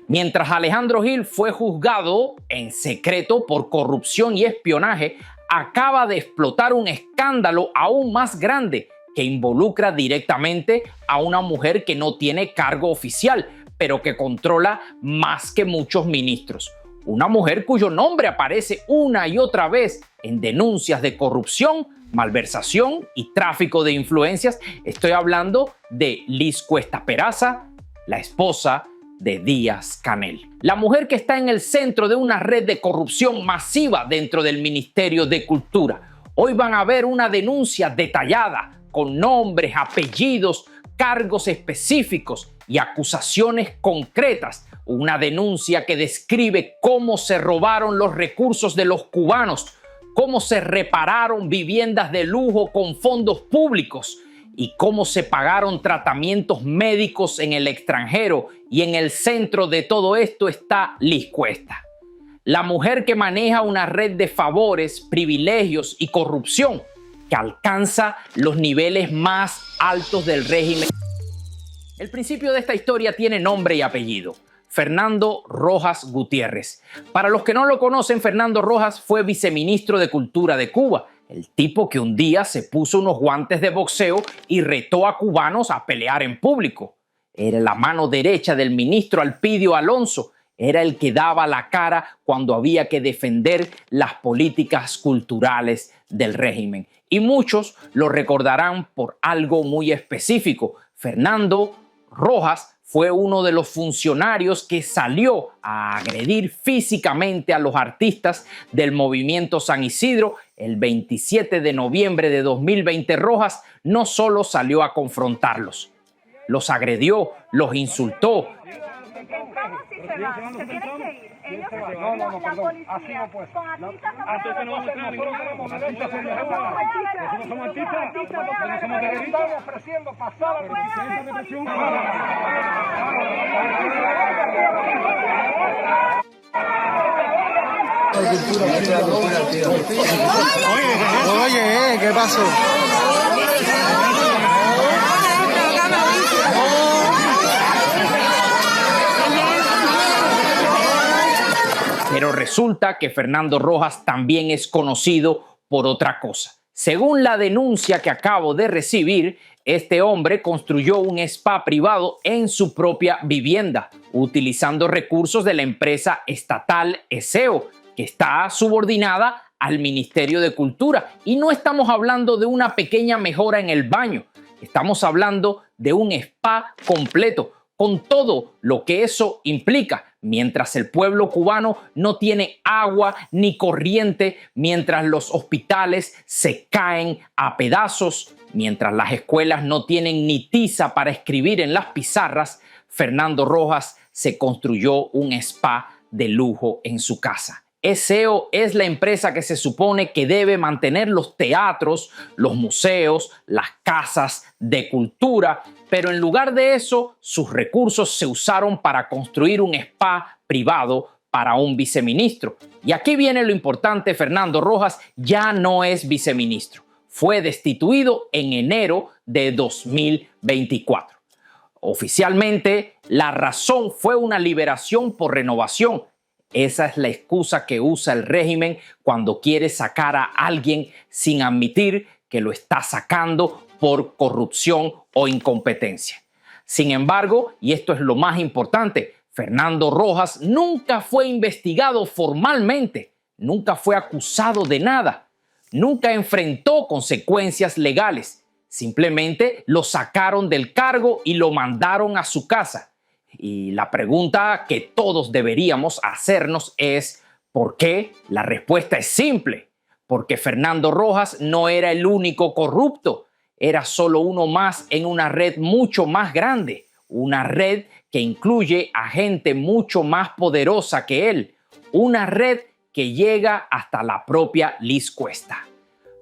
Mientras Alejandro Gil fue juzgado en secreto por corrupción y espionaje, acaba de explotar un escándalo aún más grande que involucra directamente a una mujer que no tiene cargo oficial, pero que controla más que muchos ministros. Una mujer cuyo nombre aparece una y otra vez en denuncias de corrupción, malversación y tráfico de influencias. Estoy hablando de Liz Cuesta Peraza, la esposa de Díaz-Canel. La mujer que está en el centro de una red de corrupción masiva dentro del Ministerio de Cultura. Hoy van a ver una denuncia detallada con nombres, apellidos, cargos específicos y acusaciones concretas. Una denuncia que describe cómo se robaron los recursos de los cubanos, cómo se repararon viviendas de lujo con fondos públicos y cómo se pagaron tratamientos médicos en el extranjero. Y en el centro de todo esto está Liz Cuesta, la mujer que maneja una red de favores, privilegios y corrupción que alcanza los niveles más altos del régimen. El principio de esta historia tiene nombre y apellido: Fernando Rojas Gutiérrez. Para los que no lo conocen, Fernando Rojas fue viceministro de Cultura de Cuba, el tipo que un día se puso unos guantes de boxeo y retó a cubanos a pelear en público. Era la mano derecha del ministro Alpidio Alonso. Era el que daba la cara cuando había que defender las políticas culturales del régimen. Y muchos lo recordarán por algo muy específico. Fernando Rojas fue uno de los funcionarios que salió a agredir físicamente a los artistas del movimiento San Isidro. El 27 de noviembre de 2020, Rojas no solo salió a confrontarlos, los agredió, los insultó. ¿Se tiene que ir? Ellos se van. No, perdón. Así no puede. Con artistas no puede. Nosotros somos artistas. No somos guerreristas. Estamos ofreciendo pasar a la represión. Oye, ¿qué pasó? Pero resulta que Fernando Rojas también es conocido por otra cosa. Según la denuncia que acabo de recibir, este hombre construyó un spa privado en su propia vivienda, utilizando recursos de la empresa estatal ESEO, que está subordinada al Ministerio de Cultura. Y no estamos hablando de una pequeña mejora en el baño, estamos hablando de un spa completo, con todo lo que eso implica, mientras el pueblo cubano no tiene agua ni corriente, mientras los hospitales se caen a pedazos, mientras las escuelas no tienen ni tiza para escribir en las pizarras. Fernando Rojas se construyó un spa de lujo en su casa. ESEO es la empresa que se supone que debe mantener los teatros, los museos, las casas de cultura, pero en lugar de eso, sus recursos se usaron para construir un spa privado para un viceministro. Y aquí viene lo importante: Fernando Rojas ya no es viceministro. Fue destituido en enero de 2024. Oficialmente, la razón fue una liberación por renovación. Esa es la excusa que usa el régimen cuando quiere sacar a alguien sin admitir que lo está sacando por corrupción o incompetencia. Sin embargo, y esto es lo más importante, Fernando Rojas nunca fue investigado formalmente, nunca fue acusado de nada, nunca enfrentó consecuencias legales. Simplemente lo sacaron del cargo y lo mandaron a su casa. Y la pregunta que todos deberíamos hacernos es ¿por qué? La respuesta es simple: porque Fernando Rojas no era el único corrupto, era solo uno más en una red mucho más grande, una red que incluye a gente mucho más poderosa que él, una red que llega hasta la propia Liz Cuesta.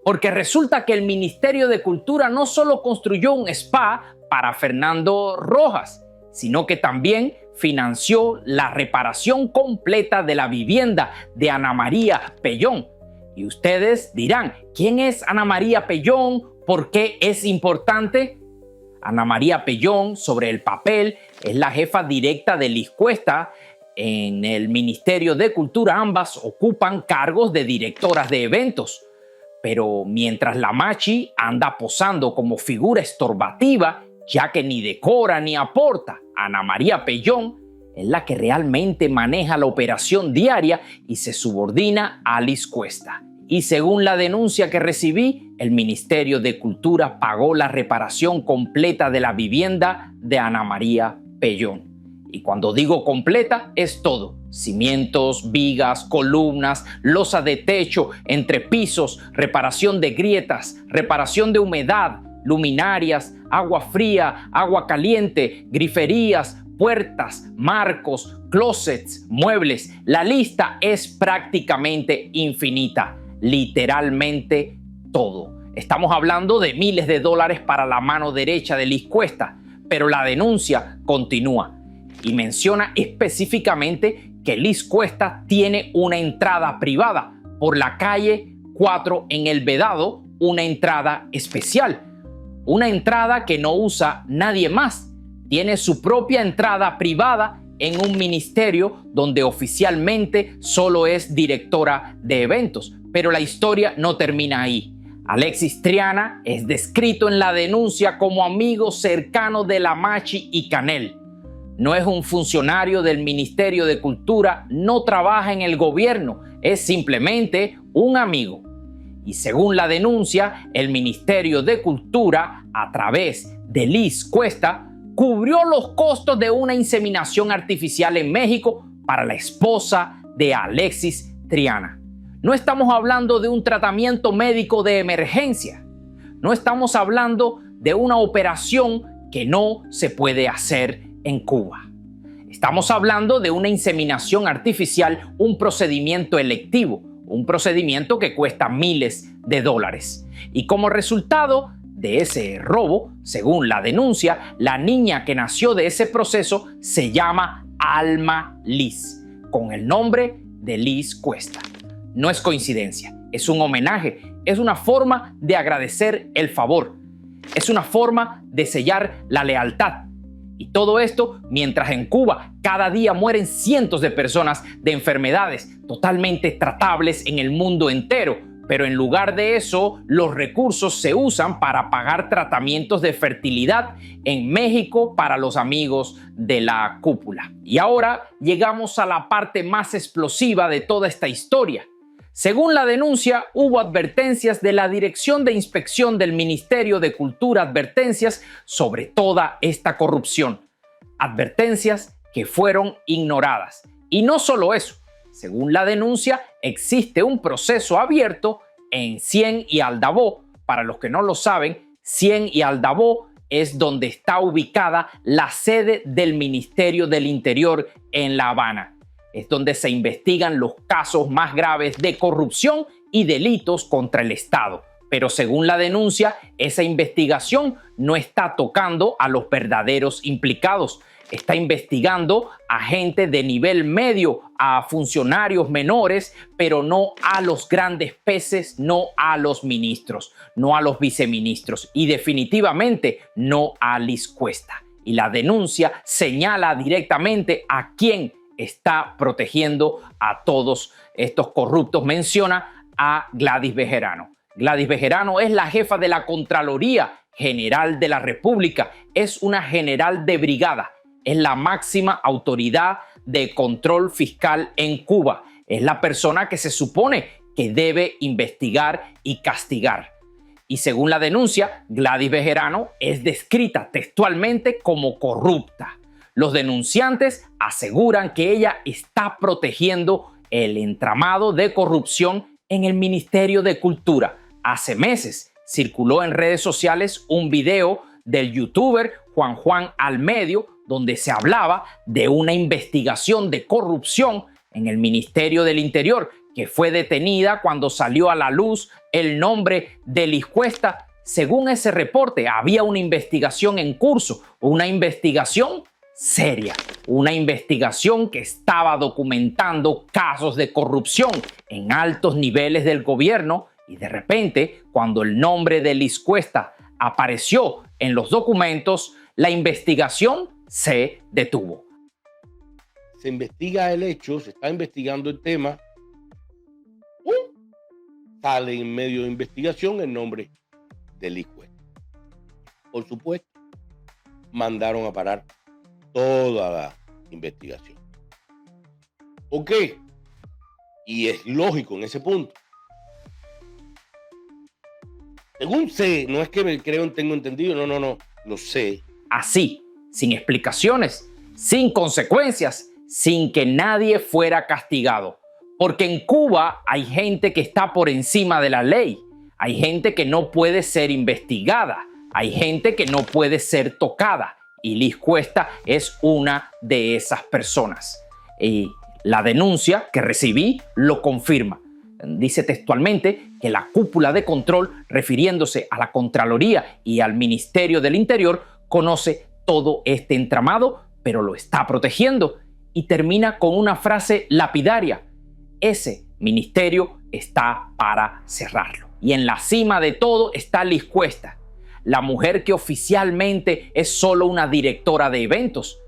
Porque resulta que el Ministerio de Cultura no solo construyó un spa para Fernando Rojas, sino que también financió la reparación completa de la vivienda de Ana María Pellón. Y ustedes dirán, ¿quién es Ana María Pellón? ¿Por qué es importante? Ana María Pellón, sobre el papel, es la jefa directa de Liz Cuesta en el Ministerio de Cultura. Ambas ocupan cargos de directoras de eventos. Pero mientras la Machi anda posando como figura estorbativa, ya que ni decora ni aporta, Ana María Pellón es la que realmente maneja la operación diaria y se subordina a Liz Cuesta. Y según la denuncia que recibí, el Ministerio de Cultura pagó la reparación completa de la vivienda de Ana María Pellón. Y cuando digo completa, es todo: cimientos, vigas, columnas, losa de techo, entrepisos, reparación de grietas, reparación de humedad, luminarias, agua fría, agua caliente, griferías, puertas, marcos, closets, muebles. La lista es prácticamente infinita. Literalmente todo. Estamos hablando de miles de dólares para la mano derecha de Liz Cuesta, pero la denuncia continúa y menciona específicamente que Liz Cuesta tiene una entrada privada por la calle 4 en El Vedado, una entrada especial, una entrada que no usa nadie más. Tiene su propia entrada privada en un ministerio donde oficialmente solo es directora de eventos. Pero la historia no termina ahí. Alexis Triana es descrito en la denuncia como amigo cercano de la Machi y Canel. No es un funcionario del Ministerio de Cultura, no trabaja en el gobierno, es simplemente un amigo. Y según la denuncia, el Ministerio de Cultura, a través de Liz Cuesta, cubrió los costos de una inseminación artificial en México para la esposa de Alexis Triana. No estamos hablando de un tratamiento médico de emergencia. No estamos hablando de una operación que no se puede hacer en Cuba. Estamos hablando de una inseminación artificial, un procedimiento electivo, un procedimiento que cuesta miles de dólares. Y como resultado de ese robo, según la denuncia, la niña que nació de ese proceso se llama Alma Liz, con el nombre de Liz Cuesta. No es coincidencia, es un homenaje, es una forma de agradecer el favor, es una forma de sellar la lealtad. Y todo esto mientras en Cuba cada día mueren cientos de personas de enfermedades totalmente tratables en el mundo entero. Pero en lugar de eso, los recursos se usan para pagar tratamientos de fertilidad en México para los amigos de la cúpula. Y ahora llegamos a la parte más explosiva de toda esta historia. Según la denuncia, hubo advertencias de la Dirección de Inspección del Ministerio de Cultura, advertencias sobre toda esta corrupción. Advertencias que fueron ignoradas. Y no solo eso. Según la denuncia, existe un proceso abierto en Cién y Aldabó. Para los que no lo saben, Cién y Aldabó es donde está ubicada la sede del Ministerio del Interior en La Habana. Es donde se investigan los casos más graves de corrupción y delitos contra el Estado. Pero según la denuncia, esa investigación no está tocando a los verdaderos implicados. Está investigando a gente de nivel medio, a funcionarios menores, pero no a los grandes peces, no a los ministros, no a los viceministros y definitivamente no a Liz Cuesta. Y la denuncia señala directamente a quién está protegiendo a todos estos corruptos. Menciona a Gladys Bejerano. Gladys Bejerano es la jefa de la Contraloría General de la República. Es una general de brigada. Es la máxima autoridad de control fiscal en Cuba. Es la persona que se supone que debe investigar y castigar. Y según la denuncia, Gladys Bejerano es descrita textualmente como corrupta. Los denunciantes aseguran que ella está protegiendo el entramado de corrupción en el Ministerio de Cultura. Hace meses circuló en redes sociales un video del youtuber Juan Almedio, donde se hablaba de una investigación de corrupción en el Ministerio del Interior, que fue detenida cuando salió a la luz el nombre de Liz Cuesta. Según ese reporte, había una investigación en curso, una investigación seria, una investigación que estaba documentando casos de corrupción en altos niveles del gobierno. Y de repente, cuando el nombre de Liz Cuesta apareció en los documentos, la investigación se detuvo. Se investiga el hecho, se está investigando el tema. Sale en medio de investigación el nombre de Liz Cuesta. Por supuesto, mandaron a parar toda la investigación. ¿Por qué? Y es lógico en ese punto. Según sé, no es que me creo, tengo entendido, no, lo sé. Así, sin explicaciones, sin consecuencias, sin que nadie fuera castigado. Porque en Cuba hay gente que está por encima de la ley. Hay gente que no puede ser investigada. Hay gente que no puede ser tocada. Y Liz Cuesta es una de esas personas. Y la denuncia que recibí lo confirma. Dice textualmente que la cúpula de control, refiriéndose a la Contraloría y al Ministerio del Interior, conoce todo este entramado, pero lo está protegiendo. Y termina con una frase lapidaria: ese ministerio está para cerrarlo. Y en la cima de todo está Liz Cuesta, la mujer que oficialmente es solo una directora de eventos,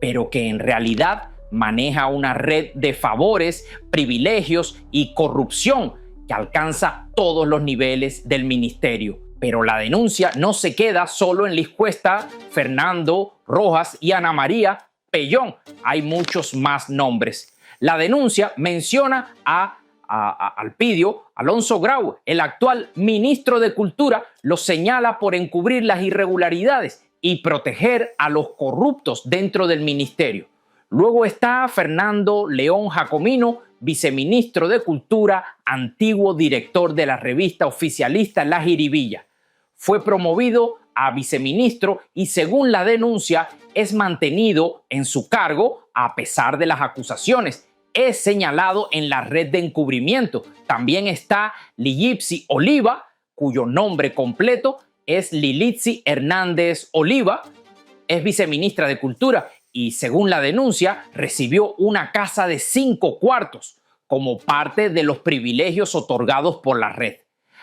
pero que en realidad maneja una red de favores, privilegios y corrupción que alcanza todos los niveles del ministerio. Pero la denuncia no se queda solo en Liz Cuesta, Fernando Rojas y Ana María Pellón. Hay muchos más nombres. La denuncia menciona a Alpidio Alonso Grau, el actual ministro de Cultura, lo señala por encubrir las irregularidades y proteger a los corruptos dentro del ministerio. Luego está Fernando León Jacomino, viceministro de Cultura, antiguo director de la revista oficialista La Jiribilla. Fue promovido a viceministro y, según la denuncia, es mantenido en su cargo a pesar de las acusaciones. Es señalado en la red de encubrimiento. También está Lilitzi Oliva, cuyo nombre completo es Lilitzi Hernández Oliva. Es viceministra de Cultura y, según la denuncia, recibió una casa de 5 cuartos como parte de los privilegios otorgados por la red.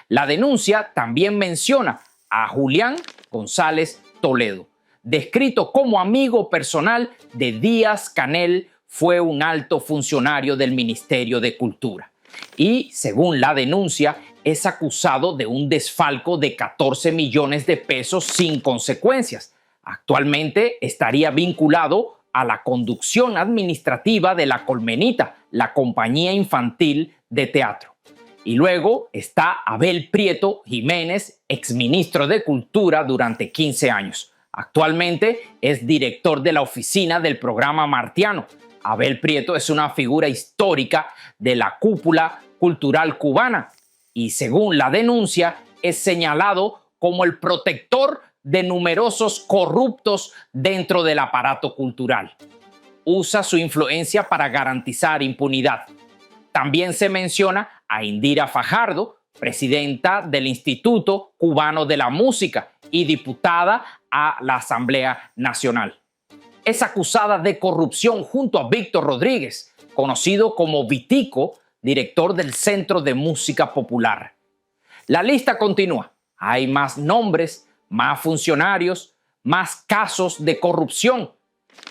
La denuncia también menciona a Julián González Toledo, descrito como amigo personal de Díaz-Canel. Fue un alto funcionario del Ministerio de Cultura y, según la denuncia, es acusado de un desfalco de 14 millones de pesos sin consecuencias. Actualmente estaría vinculado a la conducción administrativa de La Colmenita, la compañía infantil de teatro. Y luego está Abel Prieto Jiménez, exministro de Cultura durante 15 años. Actualmente es director de la oficina del programa Martiano. Abel Prieto es una figura histórica de la cúpula cultural cubana y, según la denuncia, es señalado como el protector de numerosos corruptos dentro del aparato cultural. Usa su influencia para garantizar impunidad. También se menciona a Indira Fajardo, presidenta del Instituto Cubano de la Música y diputada a la Asamblea Nacional. Es acusada de corrupción junto a Víctor Rodríguez, conocido como Vitico, director del Centro de Música Popular. La lista continúa. Hay más nombres, más funcionarios, más casos de corrupción,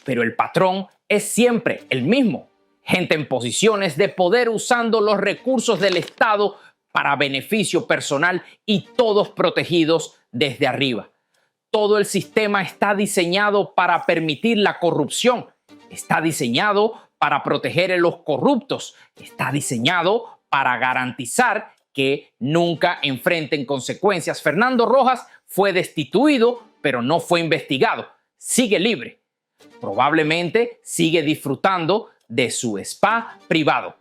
pero el patrón es siempre el mismo. Gente en posiciones de poder usando los recursos del Estado para beneficio personal y todos protegidos desde arriba. Todo el sistema está diseñado para permitir la corrupción. Está diseñado para proteger a los corruptos. Está diseñado para garantizar que nunca enfrenten consecuencias. Fernando Rojas fue destituido, pero no fue investigado. Sigue libre. Probablemente sigue disfrutando de su spa privado.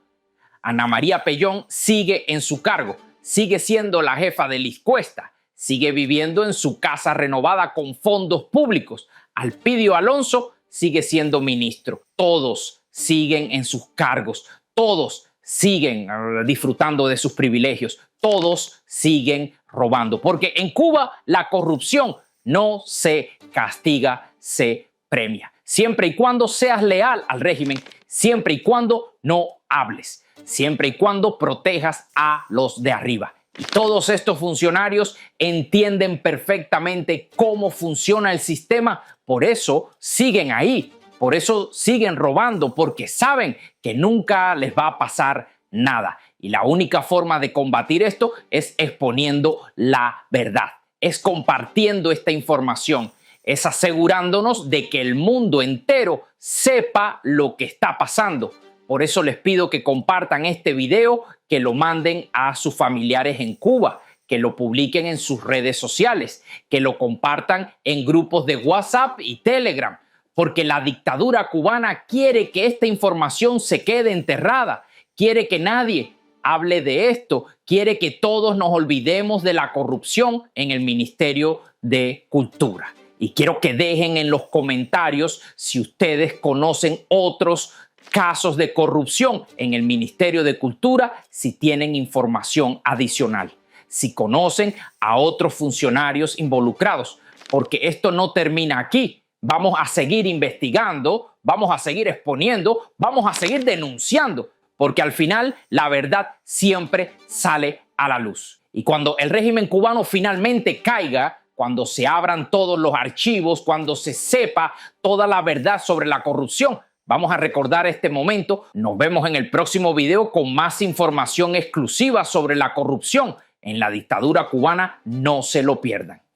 Ana María Pellón sigue en su cargo. Sigue siendo la jefa de Liz Cuesta. Sigue viviendo en su casa renovada con fondos públicos. Alpidio Alonso sigue siendo ministro. Todos siguen en sus cargos. Todos siguen disfrutando de sus privilegios. Todos siguen robando. Porque en Cuba la corrupción no se castiga, se premia. Siempre y cuando seas leal al régimen, siempre y cuando no hables, siempre y cuando protejas a los de arriba. Y todos estos funcionarios entienden perfectamente cómo funciona el sistema, por eso siguen ahí, por eso siguen robando, porque saben que nunca les va a pasar nada. Y la única forma de combatir esto es exponiendo la verdad, es compartiendo esta información, es asegurándonos de que el mundo entero sepa lo que está pasando. Por eso les pido que compartan este video, que lo manden a sus familiares en Cuba, que lo publiquen en sus redes sociales, que lo compartan en grupos de WhatsApp y Telegram, porque la dictadura cubana quiere que esta información se quede enterrada, quiere que nadie hable de esto, quiere que todos nos olvidemos de la corrupción en el Ministerio de Cultura. Y quiero que dejen en los comentarios si ustedes conocen otros casos de corrupción en el Ministerio de Cultura, si tienen información adicional, si conocen a otros funcionarios involucrados, porque esto no termina aquí. Vamos a seguir investigando, vamos a seguir exponiendo, vamos a seguir denunciando, porque al final la verdad siempre sale a la luz. Y cuando el régimen cubano finalmente caiga, cuando se abran todos los archivos, cuando se sepa toda la verdad sobre la corrupción, vamos a recordar este momento. Nos vemos en el próximo video con más información exclusiva sobre la corrupción en la dictadura cubana. No se lo pierdan.